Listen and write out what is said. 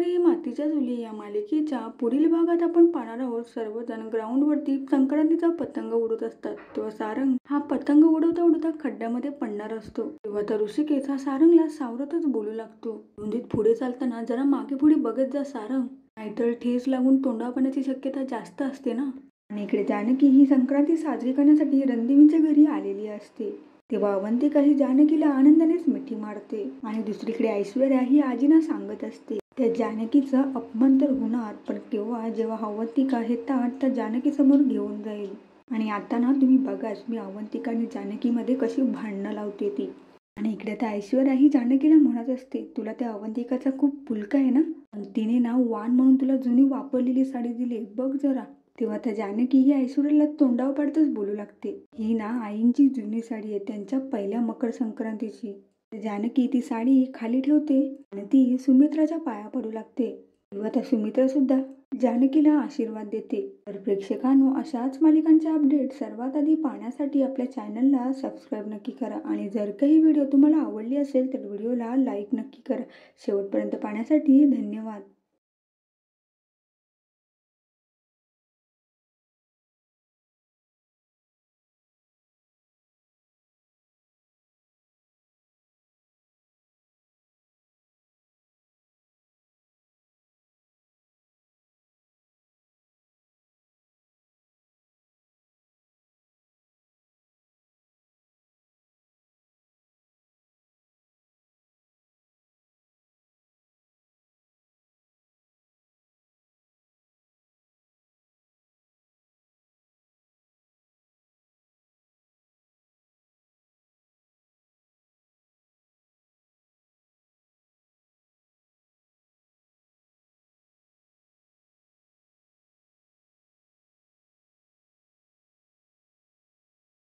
घरी मातीच्या चुली या मालिकेच्या पुढील भागात आपण पाहणार आहोत. सर्वजण ग्राउंडवरती संक्रांतीचा पतंग उडवत असतात तेव्हा सारंग हा पतंग उडवता उडवता खड्ड्यामध्ये पडणार असतो. तेव्हा तर ऋषिकेश हा सारंगला सावरतच बोलू लागतो, धुंदीत पुढे चालताना जरा मागे पुढे बघत जा सारंग, नाहीतर ठेच लागून तोंडावर पडण्याची शक्यता जास्त असते ना. आणि इकडे जानकी ही संक्रांती साजरी करण्यासाठी रणदेवींच्या घरी आलेली असते. तेव्हा अवंतिका ही जानकीला आनंदानेच मिठी मारते आणि दुसरीकडे ऐश्वर्या ही आजीना सांगत असते त्या जानकीचा अपमान तर होणार, पण जेव्हा अवंतिका हे ताट त्या जानकी समोर घेऊन जाईल. आणि आता ना तुम्ही बघाच मी अवंतिका आणि जानकीमध्ये कशी भांडणं लावते ती. आणि इकडे त्या ऐश्वर्या ही जानकीला म्हणत असते, तुला त्या अवंतिकाचा खूप पुलका आहे ना, तिने ना वाण म्हणून तुला जुनी वापरलेली साडी दिली बघ जरा. तेव्हा त्या जानकी ही ऐश्वर्याला तोंडावर पाडतच बोलू लागते, ही ना आईंची जुनी साडी आहे, त्यांच्या पहिल्या मकर संक्रांतीची. जानकी ती साडी खाली ठेवते आणि ती सुमित्राच्या पाया पडू लागते. तेव्हा त्या सुमित्रा सुद्धा जानकीला आशीर्वाद देते. तर प्रेक्षकांनो, अशाच मालिकांच्या अपडेट सर्वात आधी पाहण्यासाठी आपल्या चॅनलला सबस्क्राईब नक्की करा आणि जर काही व्हिडिओ तुम्हाला आवडली असेल तर व्हिडिओला लाईक नक्की करा. शेवटपर्यंत पाहण्यासाठी धन्यवाद.